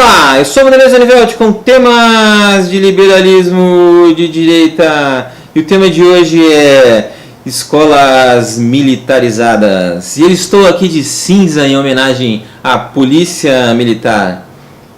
Olá, eu sou o Vanderlei Zanivelti com temas de liberalismo de direita e o tema de hoje é escolas militarizadas. E eu estou aqui de cinza em homenagem à polícia militar.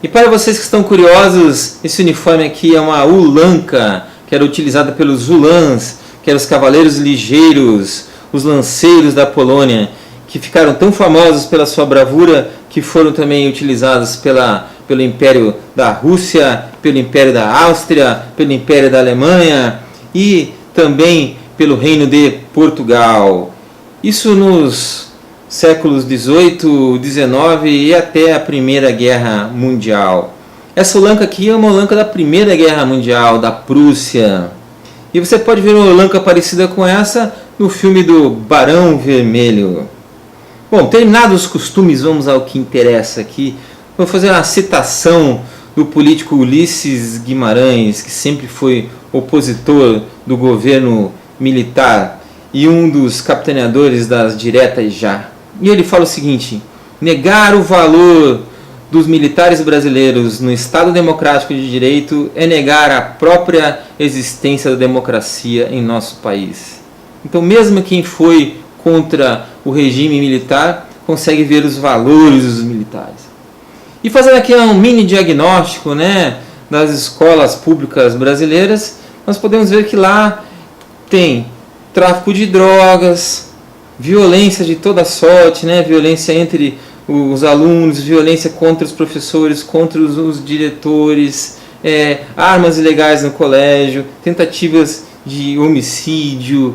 E para vocês que estão curiosos, esse uniforme aqui é uma ulanka, que era utilizada pelos ulans, que eram os cavaleiros ligeiros, os lanceiros da Polônia, que ficaram tão famosos pela sua bravura que foram também utilizados pelo Império da Rússia, pelo Império da Áustria, pelo Império da Alemanha e também pelo Reino de Portugal. Isso nos séculos XVIII, XIX e até a Primeira Guerra Mundial. Essa ulanka aqui é uma ulanka da Primeira Guerra Mundial, da Prússia. E você pode ver uma ulanka parecida com essa no filme do Barão Vermelho. Bom, terminados os costumes, vamos ao que interessa aqui. Vou fazer uma citação do político Ulisses Guimarães, que sempre foi opositor do governo militar e um dos capitaneadores das diretas já. E ele fala o seguinte: negar o valor dos militares brasileiros no Estado Democrático de Direito é negar a própria existência da democracia em nosso país. Então, mesmo quem foi contra o regime militar consegue ver os valores dos militares. E fazendo aqui um mini diagnóstico, das escolas públicas brasileiras, nós podemos ver que lá tem tráfico de drogas, violência de toda sorte, violência entre os alunos, violência contra os professores, contra os diretores, armas ilegais no colégio, tentativas de homicídios,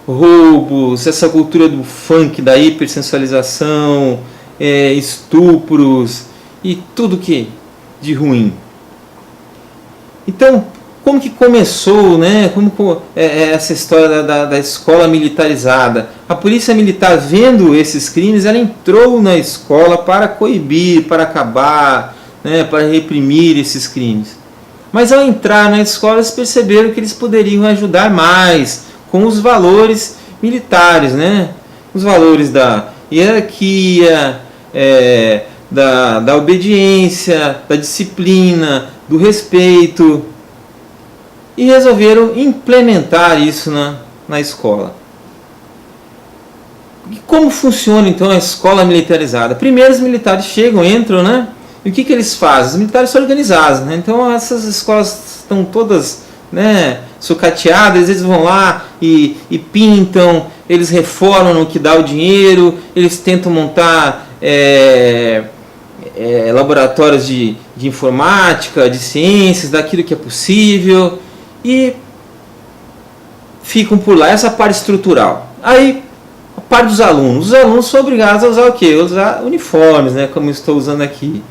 roubos, essa cultura do funk, da hipersensualização, estupros e tudo que de ruim. Então, como que começou, essa história da escola militarizada? A polícia militar, vendo esses crimes, ela entrou na escola para coibir, para acabar, para reprimir esses crimes. Mas ao entrar na escola, eles perceberam que eles poderiam ajudar mais com os valores militares, os valores da hierarquia, da obediência, da disciplina, do respeito, e resolveram implementar isso na escola. E como funciona então a escola militarizada? Primeiro os militares chegam, entram, e o que eles fazem? Os militares são organizados, então essas escolas estão todas sucateadas, eles vão lá e pintam, eles reformam o que dá o dinheiro, eles tentam montar laboratórios de informática, de ciências, daquilo que é possível, e ficam por lá, essa parte estrutural. Aí, a parte dos alunos. Os alunos são obrigados a usar o quê? Usar uniformes, como eu estou usando aqui.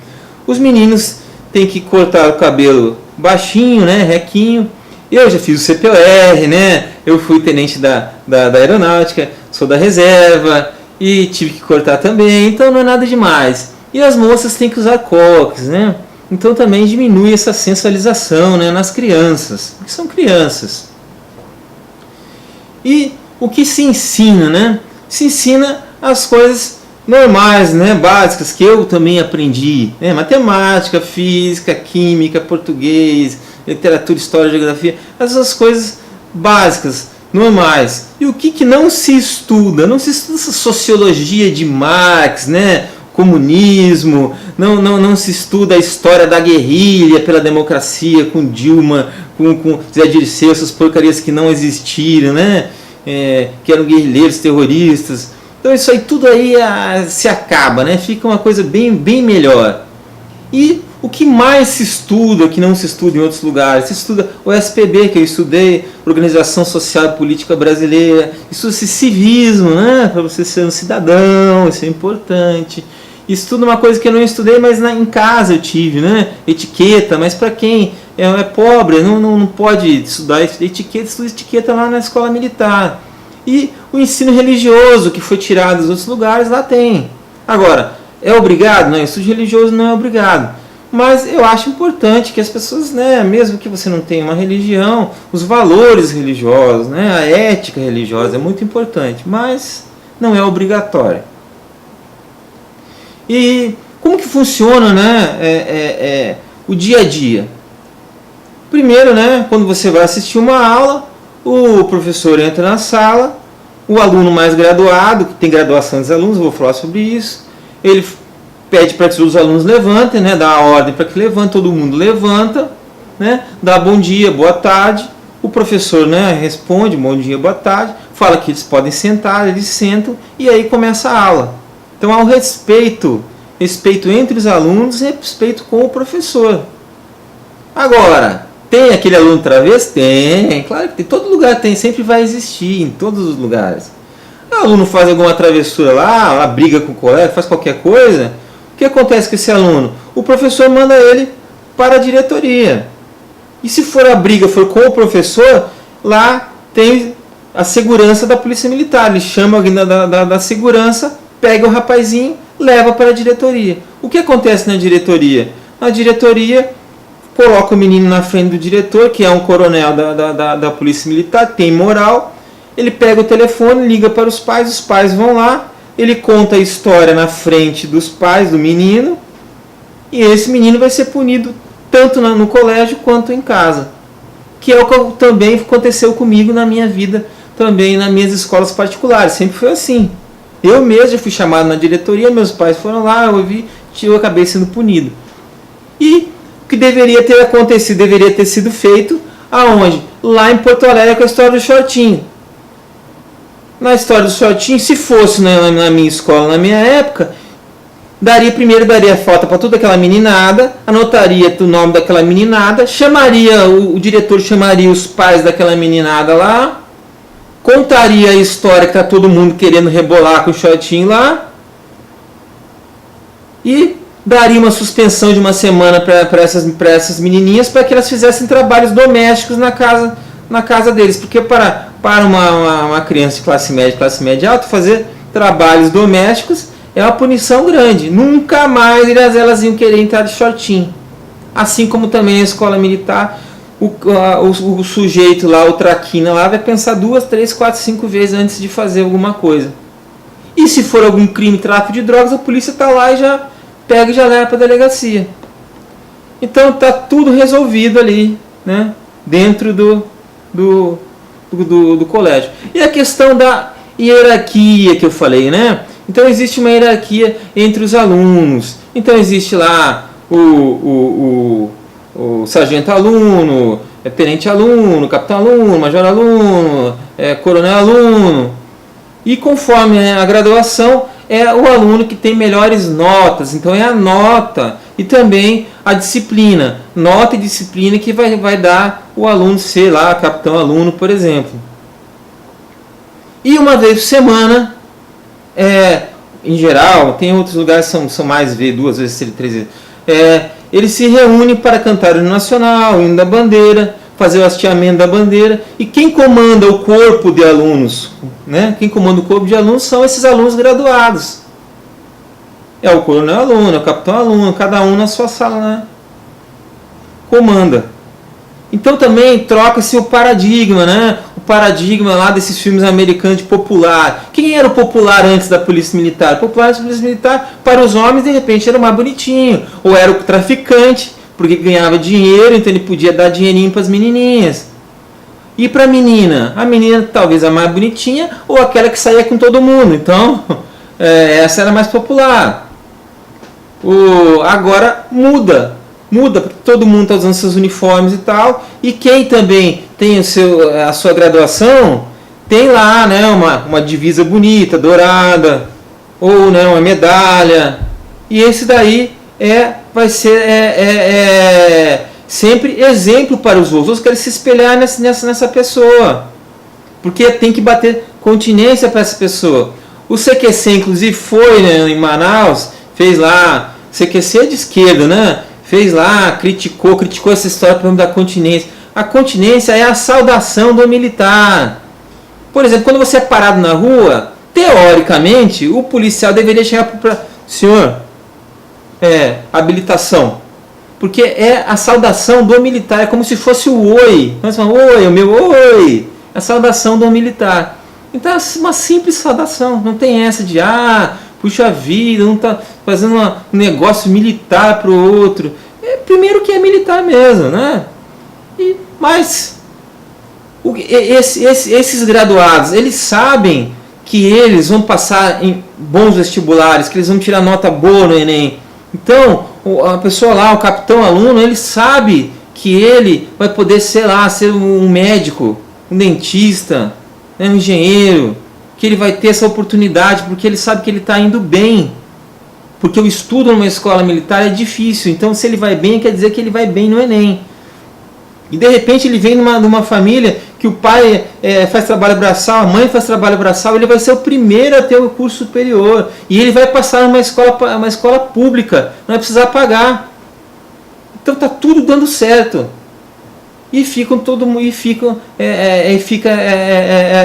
Os meninos têm que cortar o cabelo baixinho, requinho. Eu já fiz o CPOR, eu fui tenente da aeronáutica, sou da reserva e tive que cortar também, então não é nada demais. E as moças têm que usar coques, então também diminui essa sensualização nas crianças, porque são crianças. E o que se ensina, Se ensina as coisas normais, básicas, que eu também aprendi, matemática, física, química, português, literatura, história, geografia, essas coisas básicas, normais. E o que não se estuda? Não se estuda essa sociologia de Marx, comunismo, não se estuda a história da guerrilha pela democracia com Dilma, com Zé Dirceu, essas porcarias que não existiram, que eram guerrilheiros, terroristas. Então isso aí tudo aí se acaba, fica uma coisa bem melhor. E o que mais se estuda, que não se estuda em outros lugares? Se estuda o SPB, que eu estudei, Organização Social e Política Brasileira, estuda-se civismo, para você ser um cidadão, isso é importante. Estuda uma coisa que eu não estudei, mas em casa eu tive, etiqueta, mas para quem é pobre, não pode estudar etiqueta, estuda etiqueta lá na escola militar. E o ensino religioso, que foi tirado dos outros lugares, lá tem. Agora, é obrigado? Não, o estudo religioso não é obrigado. Mas eu acho importante que as pessoas, mesmo que você não tenha uma religião, os valores religiosos, a ética religiosa é muito importante, mas não é obrigatório. E Como que funciona, né, o dia a dia? Primeiro, né, quando você vai assistir uma aula, o professor entra na sala, o aluno mais graduado, que tem graduação dos alunos, eu vou falar sobre isso, ele pede para que os alunos levantem, né, dá a ordem para que levantem, todo mundo levanta, né, dá bom dia, boa tarde, o professor, né, responde bom dia, boa tarde, fala que eles podem sentar, eles sentam e aí começa a aula. Então há um respeito entre os alunos e respeito com o professor. Agora, tem aquele aluno travesso? Tem, claro que tem, todo lugar tem, sempre vai existir, em todos os lugares. O aluno faz alguma travessura lá briga com o colega, faz qualquer coisa, o que acontece com esse aluno? O professor manda ele para a diretoria. E se for a briga for com o professor, lá tem a segurança da polícia militar. Ele chama alguém da segurança, pega o rapazinho, leva para a diretoria. O que acontece na diretoria? Na diretoria, coloca o menino na frente do diretor, que é um coronel da polícia militar, tem moral. Ele pega o telefone, liga para os pais vão lá, ele conta a história na frente dos pais do menino, e esse menino vai ser punido tanto no colégio quanto em casa. Que é o que também aconteceu comigo na minha vida, também nas minhas escolas particulares, sempre foi assim. Eu mesmo já fui chamado na diretoria, meus pais foram lá, eu acabei sendo punido. E o que deveria ter acontecido, deveria ter sido feito aonde? Lá em Porto Alegre, com a história do shortinho. Na história do shortinho, se fosse na minha escola, na minha época, primeiro daria falta para toda aquela meninada, anotaria o nome daquela meninada, o diretor chamaria os pais daquela meninada lá, contaria a história que está todo mundo querendo rebolar com o shortinho lá, e daria uma suspensão de uma semana para essas menininhas, para que elas fizessem trabalhos domésticos na casa deles. Porque para uma criança de classe média alta, fazer trabalhos domésticos é uma punição grande. Nunca mais elas iam querer entrar de shortinho. Assim como também a escola militar, o sujeito lá, o traquina lá, vai pensar 2, 3, 4, 5 vezes antes de fazer alguma coisa. E se for algum crime, tráfico de drogas, a polícia está lá e já pega e já leva para a delegacia. Então está tudo resolvido ali, né, dentro do colégio. E a questão da hierarquia que eu falei, né? Então existe uma hierarquia entre os alunos. Então existe lá o sargento aluno, tenente aluno, capitão aluno, major aluno, coronel aluno. E conforme a graduação, é o aluno que tem melhores notas. Então é a nota e também a disciplina. Nota e disciplina que vai dar o aluno ser lá capitão aluno, por exemplo. E uma vez por semana, em geral, tem outros lugares que são mais vezes, 2 vezes, 3 vezes, eles se reúnem para cantar o hino nacional, o hino da bandeira, fazer o hasteamento da bandeira. E quem comanda o corpo de alunos, né? Quem comanda o corpo de alunos são esses alunos graduados. É o coronel aluno, é o capitão aluno, cada um na sua sala, né? Comanda. Então também troca-se o paradigma, né? O paradigma lá desses filmes americanos de popular. Quem era o popular antes da polícia militar? O popular antes da polícia militar, para os homens, de repente, era o mais bonitinho. Ou era o traficante, porque ganhava dinheiro, então ele podia dar dinheirinho para as menininhas. E para a menina talvez a mais bonitinha, ou aquela que saía com todo mundo. Então, essa era mais popular. Agora muda, porque todo mundo está usando seus uniformes e tal. E quem também tem a sua graduação, tem lá, né, uma divisa bonita, dourada, ou, né, uma medalha. E esse daí vai ser sempre exemplo para os outros. Os querem se espelhar nessa pessoa, porque tem que bater continência para essa pessoa. O CQC, inclusive, foi, né, em Manaus, fez lá, CQC é de esquerda, né? Fez lá, criticou essa história para dar continência. A continência é a saudação do militar. Por exemplo, quando você é parado na rua, teoricamente, o policial deveria chegar para senhor, habilitação. Porque é a saudação do militar, é como se fosse o oi. Nós falamos, oi, o meu oi. A saudação do militar. Então é uma simples saudação, não tem essa de, puxa vida, um está fazendo um negócio militar para o outro. Primeiro que é militar mesmo, né? Mas esses graduados, eles sabem que eles vão passar em bons vestibulares, que eles vão tirar nota boa no Enem. Então, a pessoa lá, o capitão aluno, ele sabe que ele vai poder, sei lá, ser um médico, um dentista, né, um engenheiro, que ele vai ter essa oportunidade, porque ele sabe que ele está indo bem. Porque o estudo numa escola militar é difícil, então se ele vai bem, quer dizer que ele vai bem no Enem. E de repente ele vem numa família que o pai faz trabalho braçal, a mãe faz trabalho braçal, ele vai ser o primeiro a ter o curso superior. E ele vai passar numa escola pública, não vai precisar pagar. Então está tudo dando certo. E fica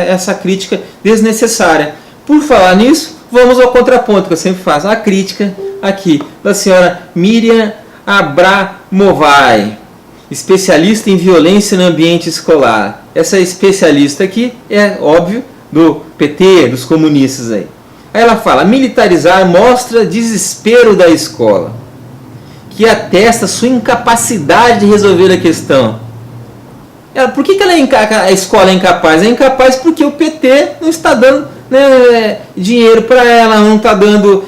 essa crítica desnecessária. Por falar nisso, vamos ao contraponto que eu sempre faço. A crítica aqui da senhora Miriam Abramovay, especialista em violência no ambiente escolar. Essa especialista aqui é, óbvio, do PT, dos comunistas aí. Aí ela fala: militarizar mostra desespero da escola, que atesta sua incapacidade de resolver a questão. Por que a escola é incapaz? É incapaz porque o PT não está dando, né, dinheiro para ela, não está dando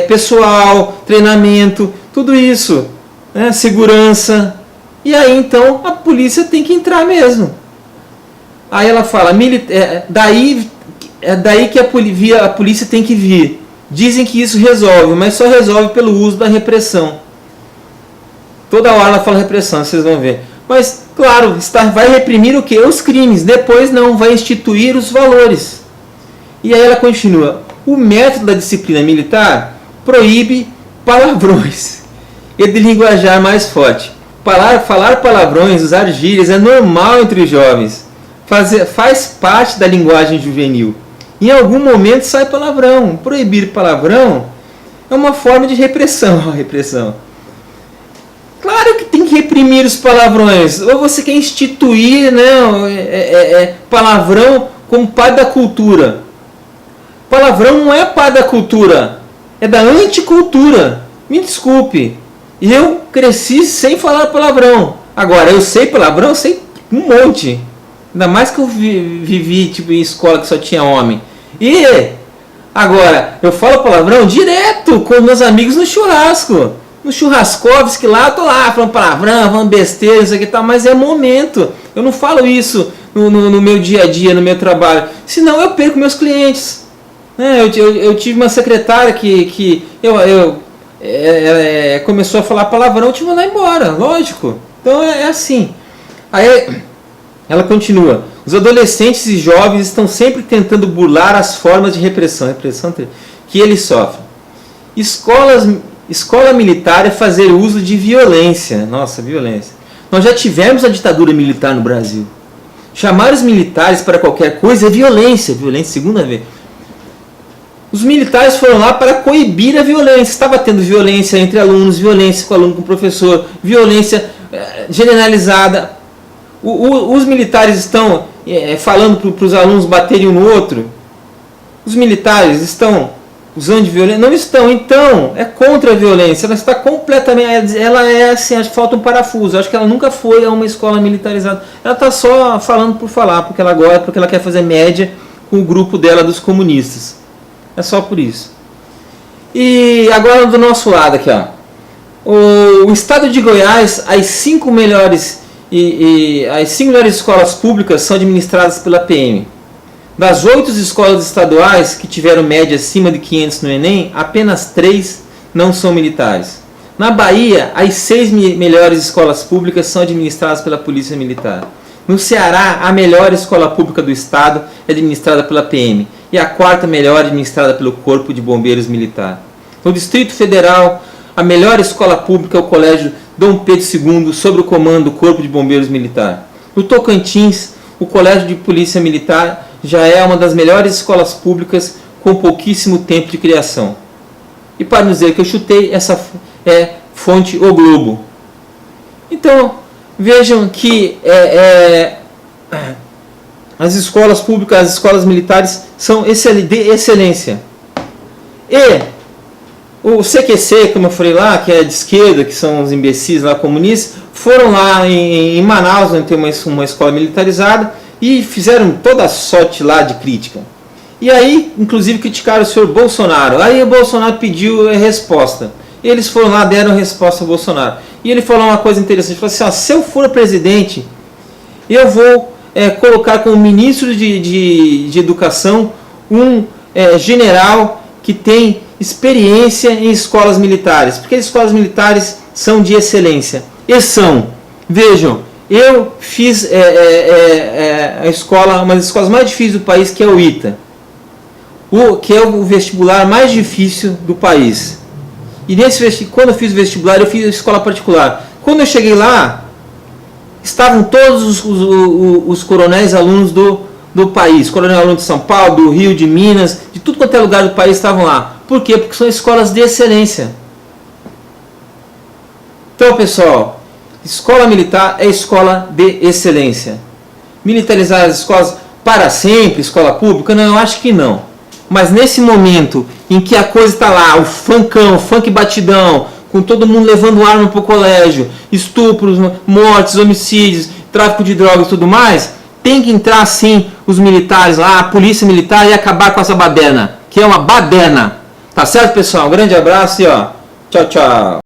pessoal, treinamento, tudo isso, né, segurança. E aí então a polícia tem que entrar mesmo. Aí ela fala, daí que a polícia tem que vir. Dizem que isso resolve, mas só resolve pelo uso da repressão. Toda hora ela fala repressão, vocês vão ver. Mas, claro, vai reprimir o quê? Os crimes. Depois não, vai instituir os valores. E aí ela continua. O método da disciplina militar proíbe palavrões e de linguajar mais forte. Falar palavrões, usar gírias é normal entre os jovens. Faz parte da linguagem juvenil. Em algum momento sai palavrão. Proibir palavrão é uma forma de repressão. Claro que tem que reprimir os palavrões. Ou você quer instituir, né, palavrão como parte da cultura. Palavrão não é parte da cultura. É da anticultura. Me desculpe. Eu cresci sem falar palavrão. Agora, eu sei palavrão, eu sei um monte. Ainda mais que eu vivi em escola que só tinha homem. E agora, eu falo palavrão direto com meus amigos no churrasco. No Churrascovski lá, eu tô lá falando palavrão, falando besteira, isso aqui e tal, mas é momento. Eu não falo isso no meu dia a dia, no meu trabalho. Senão eu perco meus clientes. Eu tive uma secretária que começou a falar palavrão, eu tive que mandar embora, lógico. Então é assim. Aí ela continua. Os adolescentes e jovens estão sempre tentando burlar as formas de repressão que eles sofrem. Escola militar é fazer uso de violência. Nossa, violência. Nós já tivemos a ditadura militar no Brasil. Chamar os militares para qualquer coisa é violência. Violência, segunda vez. Os militares foram lá para coibir a violência. Estava tendo violência entre alunos, violência com aluno com professor, violência generalizada. Os militares estão falando para os alunos baterem um no outro. Os militares estão usando de violência? Não estão. Então, é contra a violência. Ela está completamente... Ela é assim, acho que falta um parafuso. Acho que ela nunca foi a uma escola militarizada. Ela está só falando por falar, porque ela gosta, porque ela quer fazer média com o grupo dela dos comunistas. É só por isso. E agora do nosso lado aqui, ó. O estado de Goiás, as 5 melhores escolas públicas são administradas pela PM. Das 8 escolas estaduais que tiveram média acima de 500 no Enem, apenas 3 não são militares. Na Bahia, as 6 melhores escolas públicas são administradas pela Polícia Militar. No Ceará, a melhor escola pública do estado é administrada pela PM. E a 4ª melhor administrada pelo Corpo de Bombeiros Militar. No Distrito Federal, a melhor escola pública é o Colégio Dom Pedro II, sob o comando do Corpo de Bombeiros Militar. No Tocantins, o Colégio de Polícia Militar já é uma das melhores escolas públicas com pouquíssimo tempo de criação. E para não dizer que eu chutei, essa é fonte O Globo. Então, vejam que as escolas públicas, as escolas militares são de excelência. E o CQC, como eu falei lá, que é de esquerda, que são os imbecis lá comunistas, foram lá em Manaus, onde tem uma escola militarizada, e fizeram toda a sorte lá de crítica. E aí, inclusive, criticaram o senhor Bolsonaro. Aí o Bolsonaro pediu resposta. Eles foram lá, deram resposta ao Bolsonaro. E ele falou uma coisa interessante, ele falou assim, ó, se eu for presidente, eu vou colocar como ministro de educação um general que tem experiência em escolas militares, porque as escolas militares são de excelência. E são, vejam, eu fiz a escola, uma das escolas mais difíceis do país, que é o ITA, que é o vestibular mais difícil do país. E quando eu fiz o vestibular, eu fiz a escola particular. Quando eu cheguei lá, estavam todos os coronéis alunos do país, coronel aluno de São Paulo, do Rio, de Minas, de tudo quanto é lugar do país estavam lá. Por quê? Porque são escolas de excelência. Então, pessoal, escola militar é escola de excelência. Militarizar as escolas para sempre, escola pública? Não, eu acho que não. Mas nesse momento em que a coisa está lá, o funkão, funk batidão, com todo mundo levando arma para o colégio, estupros, mortes, homicídios, tráfico de drogas e tudo mais, tem que entrar sim os militares lá, a polícia militar, e acabar com essa baderna, que é uma baderna. Tá certo, pessoal? Um grande abraço e ó, tchau, tchau.